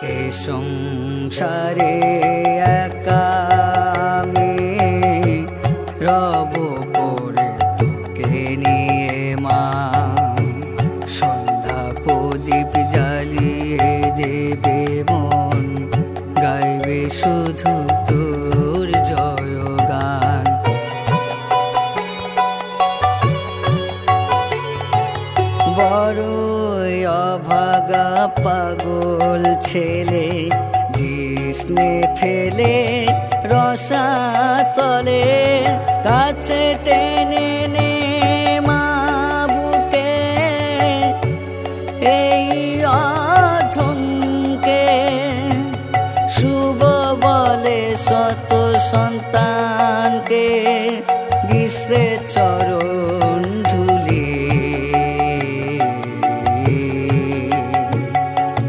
এ সংসারে একা আমি রব পড়ে তোকে নিয়ে মা। সন্ধ্যা প্রদীপ জ্বালিয়ে দেবে মন, গাইবে শুধু তোর জয়গান। বড়ই অভাগা পাগল ছেলে, কৃষ্ণে ফেলে রসাতলে, কাছে টেনে নে মা বুকে এই অধমকে। শুভ বলে শত সন্তানকে, গ্রীষ্মের চরণ